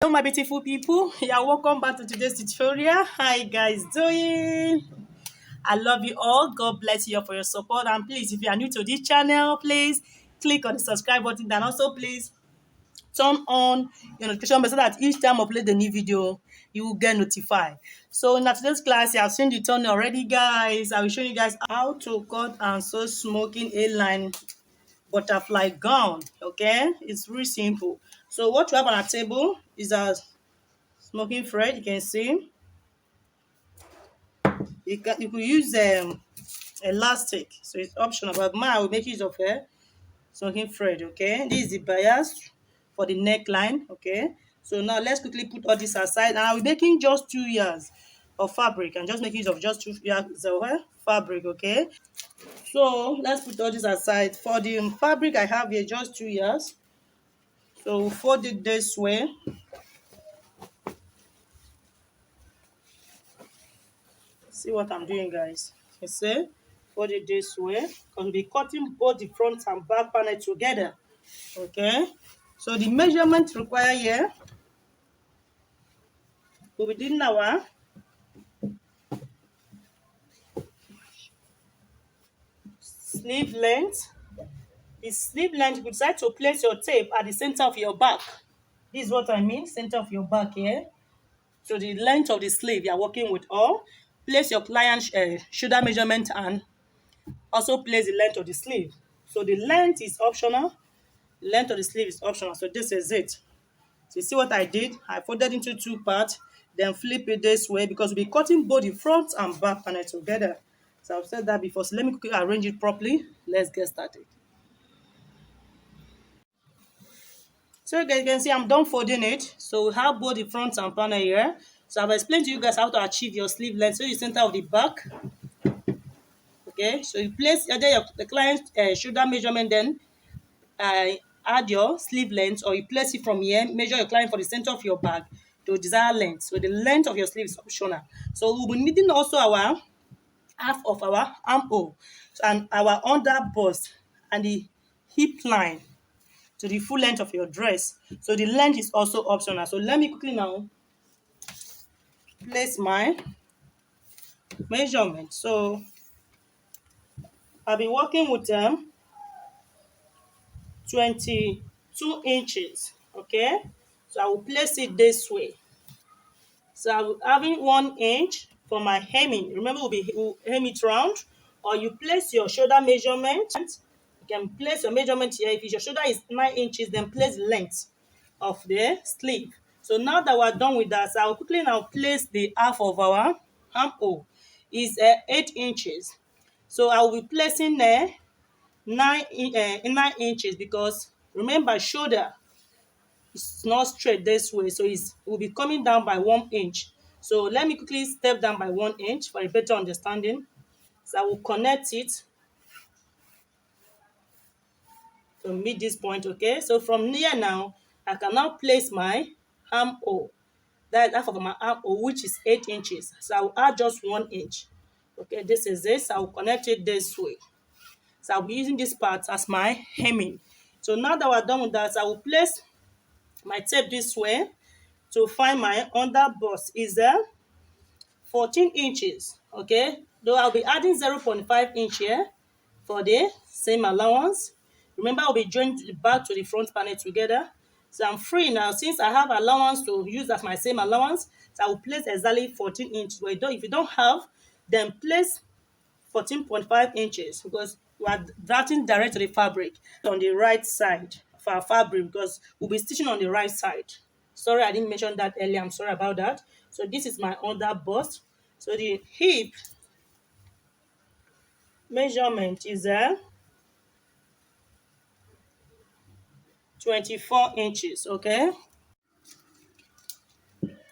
Hello my beautiful people, yeah, welcome back to today's tutorial. How you guys doing? I love you all. God bless you all for your support, and please, if you are new to this channel, please click on the subscribe button, and also please turn on your notification bell so that each time I upload a new video you will get notified. So in today's class, you have seen the tutorial already, guys. I will show you guys how to cut and sew smoking A-line butterfly gown. Okay, it's really simple. So what you have on our table is a smoking thread. You can see you could use elastic, so it's optional, but mine I will make use of smoking thread. Okay, this is the bias for the neckline. Okay, so now let's quickly put all this aside, and I'll be making just 2 yards of fabric and just making use of just 2 yards of fabric. Okay, so let's put all this aside. For the fabric I have here just 2 yards, so we'll fold it this way. See what I'm doing, guys? You see, fold it this way because we'll be cutting both the front and back panel together. Okay, so the measurement required here will be within our sleeve length. The sleeve length, you decide to place your tape at the center of your back. This is what I mean, center of your back here. So the length of the sleeve you are working with, or place your client's shoulder measurement and also place the length of the sleeve. So the length is optional. The length of the sleeve is optional. So this is it. So you see what I did? I folded into 2 parts, then flip it this way because we'll be cutting both the front and back panel together. So I've said that before. So let me quickly arrange it properly. Let's get started. So you guys can see I'm done folding it. So we have both the front and panel here. So I've explained to you guys how to achieve your sleeve length. So you center of the back. Okay, so you place the client's shoulder measurement, then add your sleeve length, or you place it from here, measure your client for the center of your back to desired length. So the length of your sleeve is optional. So we'll be needing also our half of our armhole and our under bust and the hip line to the full length of your dress. So the length is also optional. So let me quickly now place my measurement. So I'll be working with 22 inches. Okay, so I will place it this way. So I will having 1 inch for my hemming. Remember, we'll hem it round, or you place your shoulder measurement. You can place your measurement here. If your shoulder is 9 inches, then place the length of the sleeve. So now that we're done with that, so I will quickly now place the half of our armhole. Is 8 inches. So I will be placing 9 inches because remember, shoulder it's not straight this way, so it will be coming down by 1 inch. So let me quickly step down by 1 inch for a better understanding. So I will connect it to meet this point. Okay, so from here now I can now place my armhole. That is half of my armhole, which is 8 inches. So I will add just 1 inch. Okay, this is this. I will connect it this way. So I'll be using this part as my hemming. So now that we're done with that, I will place my tape this way to find my under bust is 14 inches. Okay, though I'll be adding 0.5 inch here for the same allowance. Remember, I'll be joining the back to the front panel together. So I'm free now since I have allowance to use as my same allowance. So I will place exactly 14 inches. But if you don't have, then place 14.5 inches because we are drafting direct to the fabric on the right side of our fabric because we'll be stitching on the right side. Sorry, I didn't mention that earlier. I'm sorry about that. So this is my under bust. So the hip measurement is 24 inches. Okay.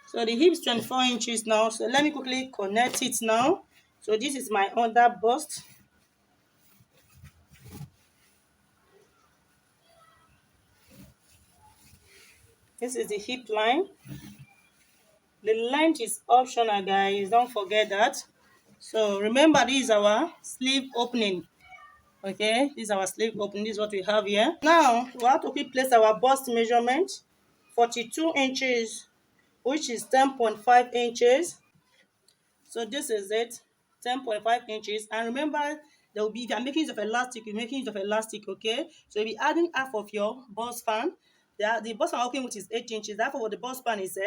So the hip is 24 inches now. So let me quickly connect it now. So this is my under bust. This is the hip line. The length is optional, guys. Don't forget that. So remember, this is our sleeve opening. Okay, this is our sleeve opening. This is what we have here. Now we have to quickly place our bust measurement 42 inches, which is 10.5 inches. So this is it, 10.5 inches. And remember, there will be, if you're making use of elastic, you're making use of elastic, okay? So you'll be adding half of your bust span. The bust span I'm working with is 8 inches. Half of the bust span is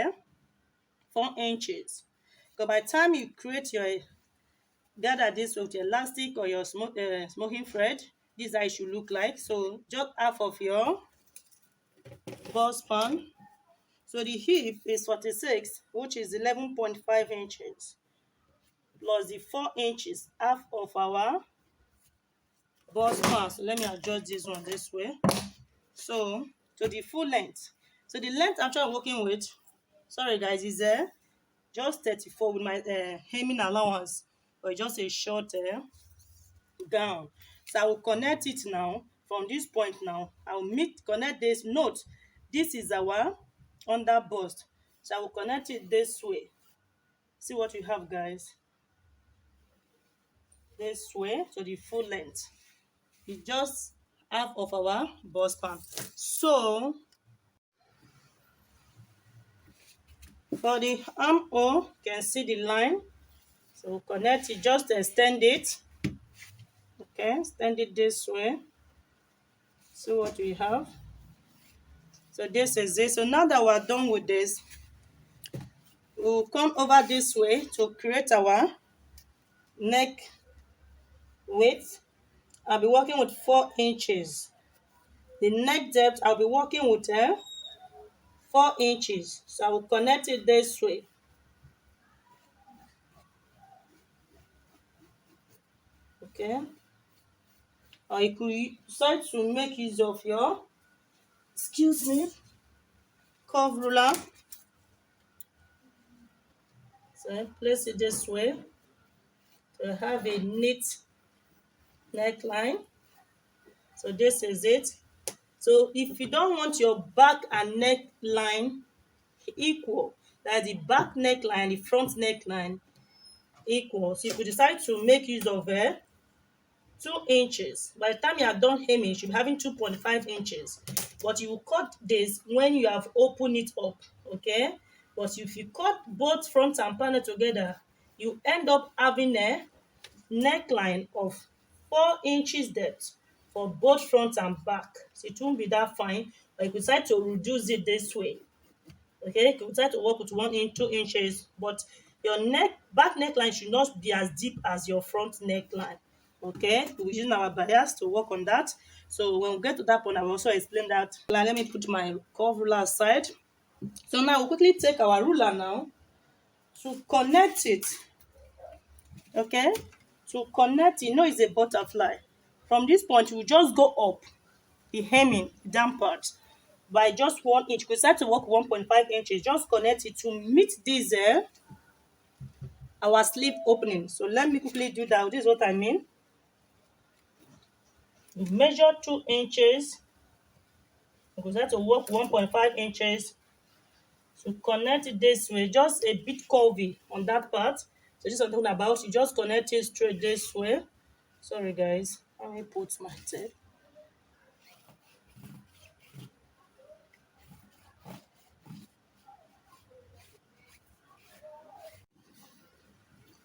4 inches. Because by the time you create your, gather this with your elastic or your smoking thread, this is how it should look like. So just half of your bust span. So the hip is 46, which is 11.5 inches, plus the 4 inches, half of our bust span. So let me adjust this one this way. So to the full length. So the length I'm actually working with, sorry guys, is just 34 with my hemming allowance, or just a short gown. So I will connect it now from this point. Now I will connect this. Note, this is our under bust, so I will connect it this way. See what we have, guys, this way to the full length. It's just half of our bust span. So for the armhole, you can see the line. So we'll connect it, just extend it. Okay, extend it this way. See what we have. So this is it. So now that we're done with this, we'll come over this way to create our neck width. I'll be working with 4 inches. The neck depth, I'll be working with 4 inches. So I will connect it this way. Okay. Or you could decide to make use of your, excuse me, curve ruler. So place it this way to have a neat neckline. So this is it. So if you don't want your back and neckline equal, that the back neckline and the front neckline equal, so if you decide to make use of 2 inches, by the time you are done hemming, you should be having 2.5 inches. But you will cut this when you have opened it up, okay? But if you cut both front and panel together, you end up having a neckline of 4 inches depth for both front and back. So it won't be that fine, but you could decide to reduce it this way. Okay, you could decide to work with 1 inch, 2 inches, but your back neckline should not be as deep as your front neckline. Okay, we're using our bias to work on that. So when we get to that point, I will also explain that. Let me put my curve ruler aside. So now we'll quickly take our ruler now to connect it. Okay, to connect it, it's a butterfly. From this point, you will just go up the hemming down part by just 1 inch. We start to work 1.5 inches. Just connect it to meet this our sleeve opening. So let me quickly do that. This is what I mean. You measure 2 inches. We start to work 1.5 inches to connect it this way. Just a bit curvy on that part. So this is what I'm talking about. You just connect it straight this way. Sorry guys, let me put my tape.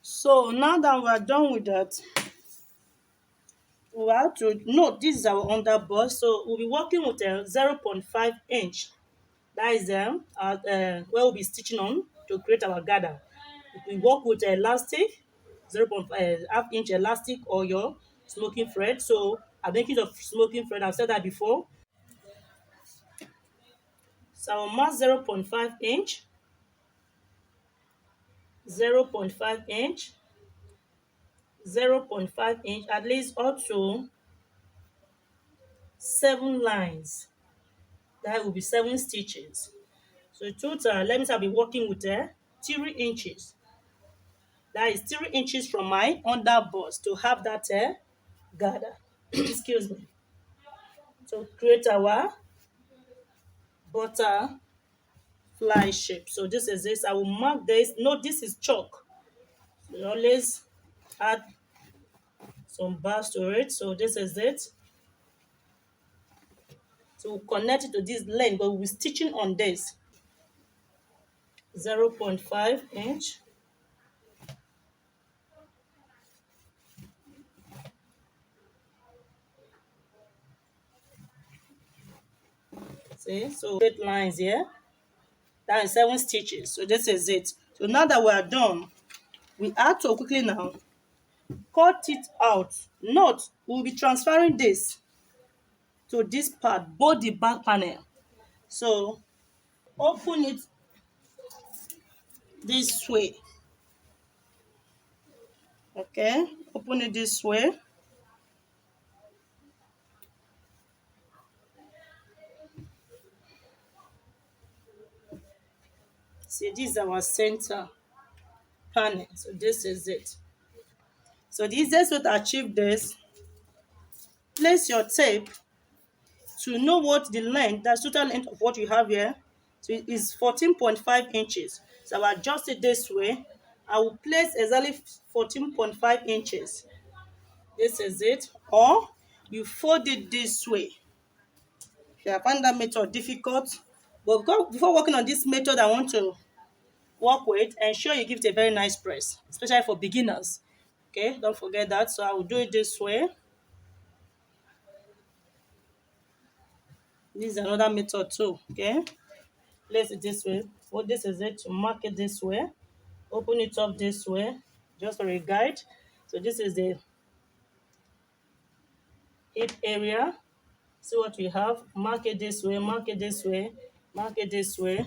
So now that we're done with that, we have to note this is our under bust. So we'll be working with a 0.5 inch. That is where we'll be stitching on to create our gather. We work with elastic, 0.5 half inch elastic or your smoking thread. So I'm making use of smoking thread. I've said that before. So I'll mark 0.5 inch, 0.5 inch, 0.5 inch, at least up to 7 lines. That will be 7 stitches. So total, let me say I'll be working with 3 inches. That is 3 inches from my under bust to have that gather. Excuse me. To create our butterfly shape. So this is this. I will mark this. No, this is chalk. So you always add some bars to it. So this is it. So we'll connect it to this length, but we'll be stitching on this 0.5 inch. See, so 8 lines here. That is 7 stitches. So this is it. So now that we are done, we have to quickly now cut it out. Note, we'll be transferring this to this part, both the back panel. So open it this way. Okay, open it this way. See, this is our center panel. So this is it. So the easiest way to achieve this, place your tape to know what the length, that's total length of what you have here. So it is 14.5 inches. So I'll adjust it this way. I will place exactly 14.5 inches. This is it. Or you fold it this way. If you find that method difficult, but before working on this method, I want to work with, ensure you give it a very nice press, especially for beginners. Okay, don't forget that. So I will do it this way. This is another method too. Okay, place it this way. What this is it, to mark it this way. Open it up this way, just for a guide. So this is the hip area. See what we have. Mark it this way, mark it this way, mark it this way.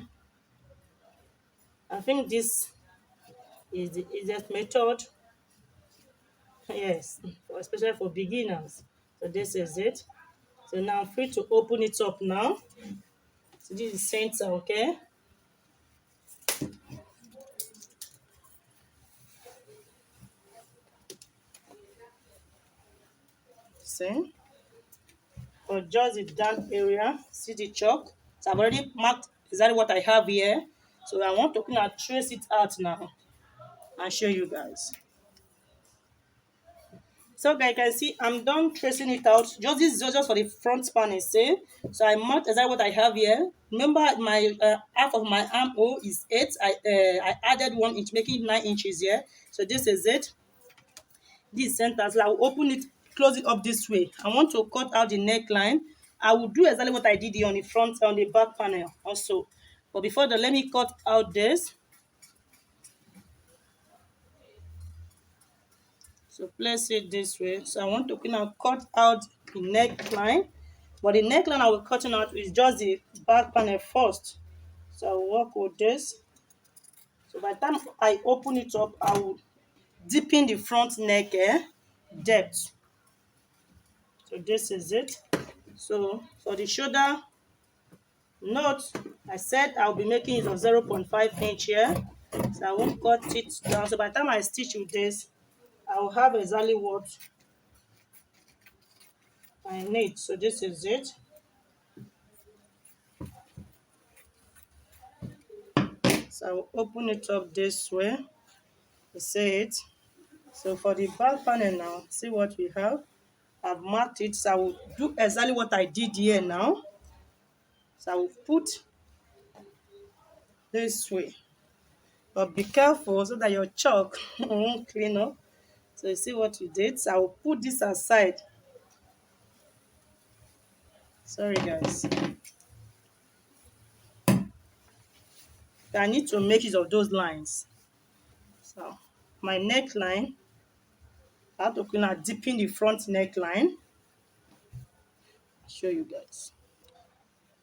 I think this is the easiest method. Yes, especially for beginners. So this is it. So now I'm free to open it up now. So this is center, okay? See? For just the down area, see the chalk. So I've already marked exactly what I have here. So I want to kind of trace it out now and show you guys. So guys, you can see I'm done tracing it out. Just this is just for the front panel, see? So I marked exactly what I have here. Remember, my half of my armhole is 8. I added 1 inch, making it 9 inches here. So this is it. This center. So I will open it, close it up this way. I want to cut out the neckline. I will do exactly what I did here on the front, on the back panel also. But before that, let me cut out this. So place it this way. So I want to kind of cut out the neckline. But the neckline I will cutting out is just the back panel first. So I will work with this. So by the time I open it up, I will deepen the front neck depth. So this is it. So for the shoulder, note, I said I'll be making it of 0.5 inch here. So I won't cut it down. So by the time I stitch with this, I will have exactly what I need. So this is it. So I'll open it up this way. You see it. So for the back panel now, see what we have. I've marked it. So I will do exactly what I did here now. So I will put this way. But be careful so that your chalk won't clean up. So you see what we did. So I will put this aside. Sorry guys. I need to make use of those lines. So my neckline, I have to clean out deepen the front neckline. I'll show you guys.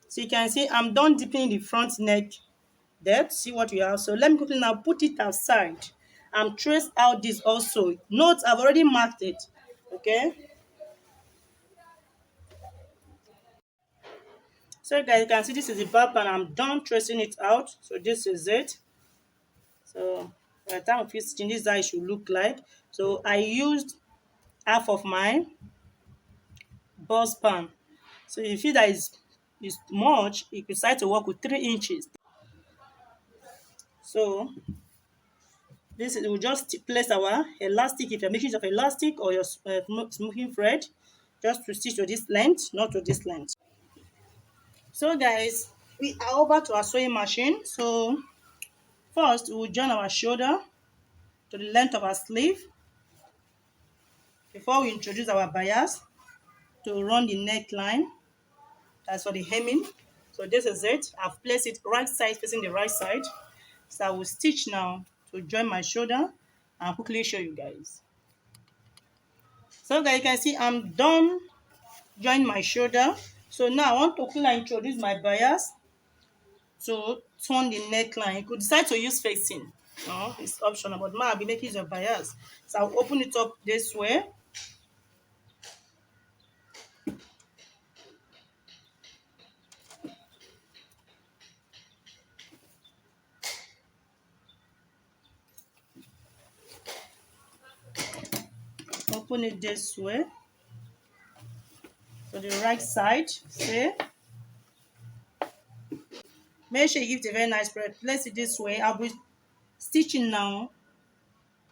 So you can see I'm done deepening the front neck depth. See what we have. So let me quickly now put it aside and trace out this also. Note I've already marked it. Okay. So guys, you can see this is the back and I'm done tracing it out. So this is it. So by the time of stitching, this is how it should look like. So I used half of my bust span. So if you feel that is much, you can decide to work with 3 inches. So this is, we'll just place our elastic, if you're making use of elastic or your smoking thread, just to stitch to this length, not to this length. So guys, we are over to our sewing machine. So first we will join our shoulder to the length of our sleeve before we introduce our bias to run the neckline. That's for the hemming. So this is it. I've placed it right side facing the right side. So I will stitch now to join my shoulder and quickly show you guys. So guys, you can see I'm done join my shoulder. So now I want to quickly introduce my bias to turn the neckline. You could decide to use facing. No, it's optional, but now I'll be making use of bias. So I'll open it up this way. Open it this way to the right side. See? Make sure you give it a very nice spread. Place it this way. I'll be stitching now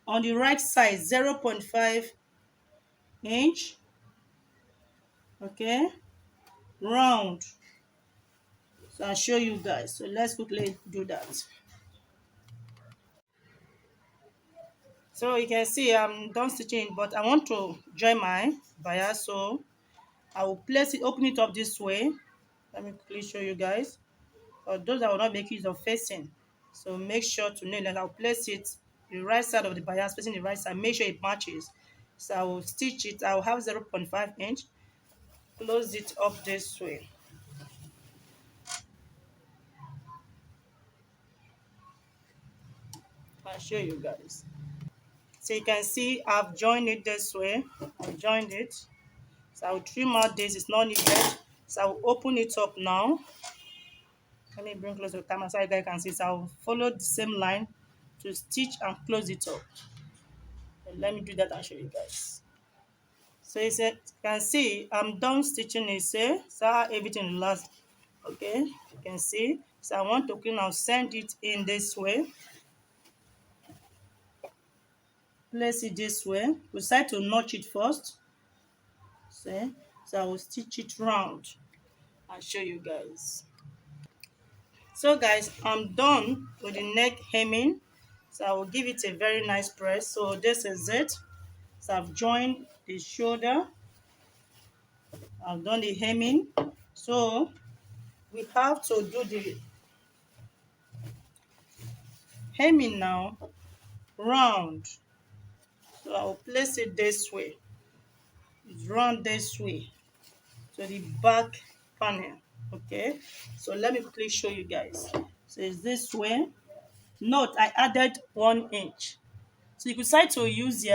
on the right side 0.5 inch. Okay, round. So I'll show you guys. So let's quickly do that. So you can see I'm done stitching, but I want to join my bias. So I will place it, open it up this way. Let me quickly show you guys. For those that will not make use of facing, so make sure to know that I'll place it the right side of the bias, facing the right side. Make sure it matches. So I will stitch it. I will have 0.5 inch. Close it up this way. I'll show you guys. So you can see I've joined it this way. I've joined it. So I'll trim out this. It's not needed. So I'll open it up now. Let me bring close to the camera so you guys can see. So I'll follow the same line to stitch and close it up. And let me do that and show you guys. So you can see I'm done stitching it. So everything last. Okay, you can see. So I want to now send it in this way. Place it this way. We decide to notch it first. See? So I will stitch it round and show you guys. So guys, I'm done with the neck hemming. So I will give it a very nice press. So this is it. So I've joined the shoulder. I've done the hemming. So we have to do the hemming now round. So I'll place it this way. It's round this way to the back panel. Okay. So let me quickly show you guys. So it's this way. Note I added 1 inch. So you could decide to use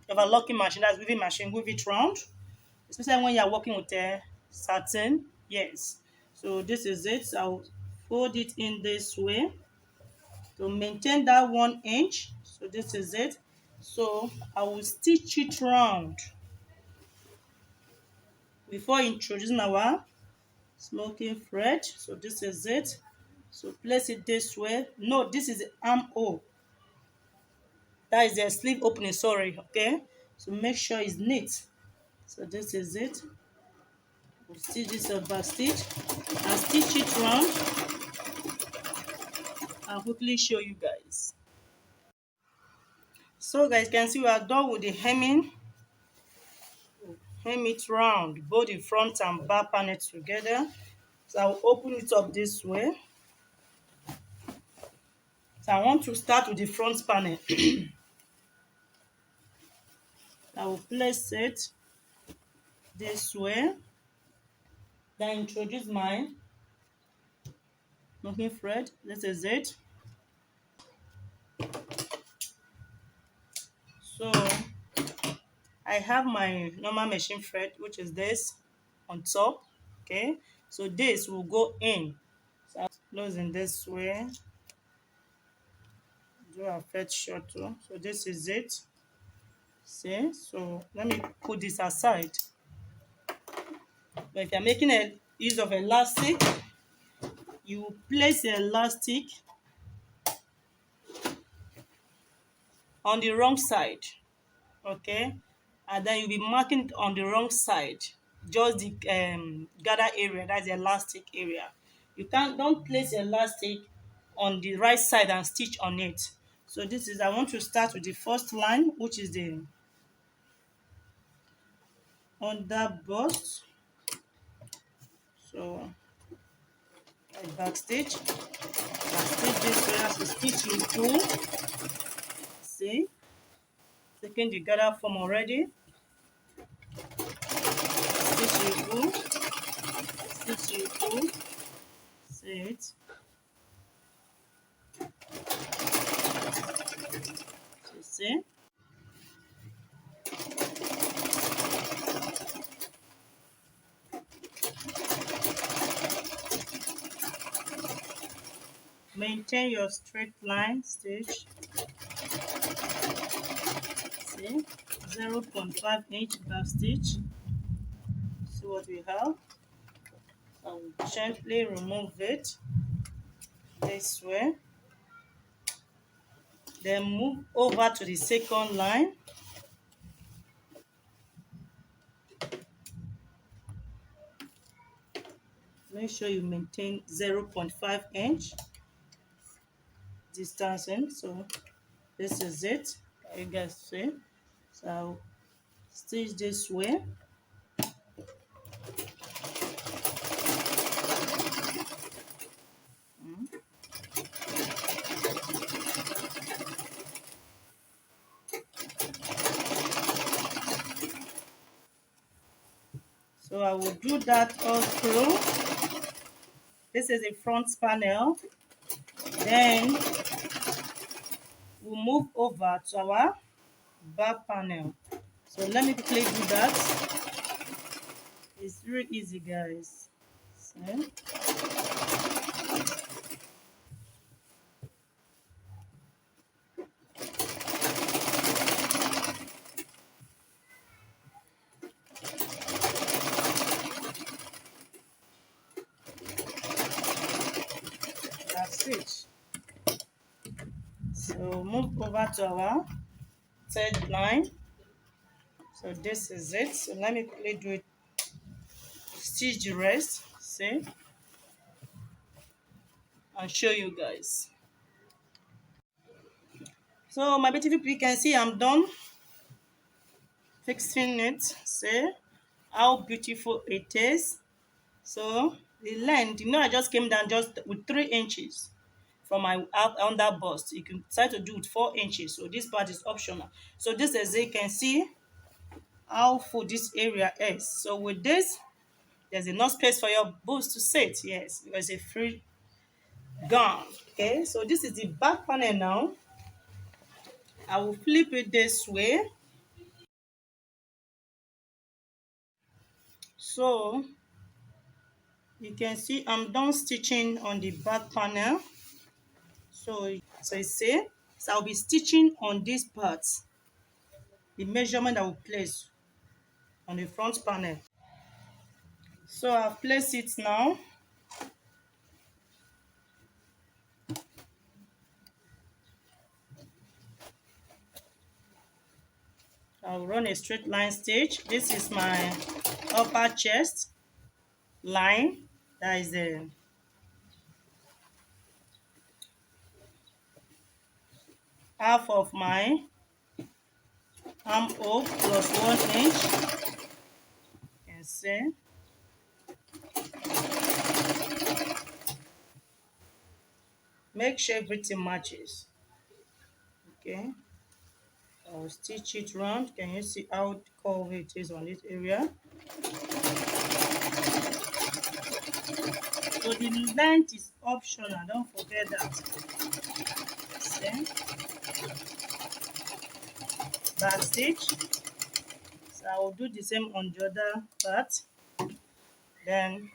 overlocking machine, that's weaving machine, weave it round, especially when you're working with a satin. Yes. So this is it. So I'll fold it in this way to maintain that 1 inch. So this is it. So I will stitch it round before introducing our smoking thread. So this is it. So place it this way. No, this is the armhole. That is the sleeve opening, sorry. Okay. So make sure it's neat. So this is it. We'll stitch this up back stitch and stitch it round and quickly show you guys. So guys, you can see we are done with the hemming. Hem it round, both the front and back panel together. So I'll open it up this way. So I want to start with the front panel. I will place it this way. Then introduce my knocking thread. This is it. So I have my normal machine thread, which is this on top. Okay, so this will go in. So I'll close in this way. Do a fetch short too. So this is it. See, so let me put this aside. But if you're making a use of elastic, you place the elastic on the wrong side. Okay, and then you'll be marking it on the wrong side. just the gather area, that's the elastic area. You can't don't place elastic on the right side and stitch on it. So this is, I want to start with the first line, which is the under bust. So I back stitch this way as a stitch in full. See, taking the gather form already. Stitch in full, stitch in full. See it. So see. Maintain your straight line stitch. See, 0.5 inch back stitch. See what we have. I will gently remove it this way. Then move over to the second line. Make sure you maintain 0.5 inch distancing. So this is it. You guys see. So I'll stitch this way. So I will do that all through. This is the front panel. Then we'll move over to our back panel. So let me quickly do that. It's really easy, guys. See? That's it. So move over to our third line. So this is it. So let me quickly do it. Stitch the rest. See? I'll show you guys. So my beautiful people, you can see I'm done fixing it. See how beautiful it is. So the length, I just came down just with 3 inches from my under bust. You can decide to do it 4 inches. So this part is optional. So this is it. You can see how full this area is. So with this, there's enough space for your boots to sit. Yes, because it's a free gown. Okay, so this is the back panel now. I will flip it this way. So you can see I'm done stitching on the back panel. So you see, so I'll be stitching on this part, the measurement I will place on the front panel. So I've placed it now. I'll run a straight line stitch. This is my upper chest line. That is the half of my armhole plus 1 inch. You can see. Make sure everything matches. Okay. I'll stitch it round. Can you see how curved it is on this area? So the length is optional. Don't forget that. See? Back stitch. So I will do the same on the other part. Then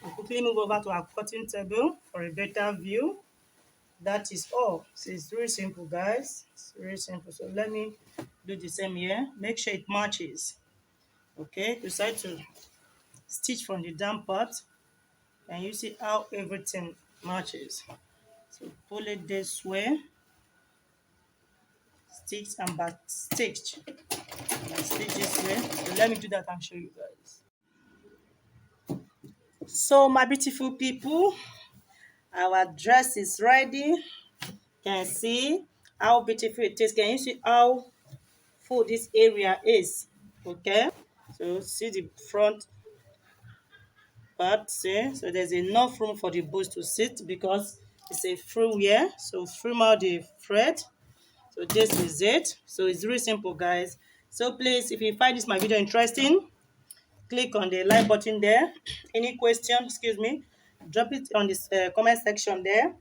we'll quickly move over to our cutting table for a better view. That is all. So it's very simple, guys. It's very simple. So let me do the same here. Make sure it matches. Okay, decide to stitch from the down part, and you see how everything matches. So pull it this way, stitch and back stitch. And stitch this way. So let me do that and show you guys. So my beautiful people, our dress is ready. Can see how beautiful it is. Can you see how full this area is? Okay, so see the front part, see, so there's enough room for the boots to sit because it's a free wear. So trim out the thread. So this is it. So it's really simple, guys. So please, if you find this my video interesting, click on the like button there. Any question, excuse me, drop it on this comment section there.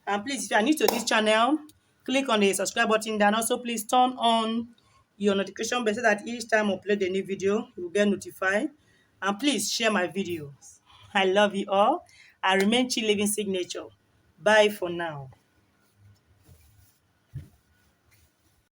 And please, if you are new to this channel, click on the subscribe button there. And also please turn on your notification bell so that each time I upload a new video you will get notified. And please share my videos. I love you all. I remain chill living signature. Bye for now.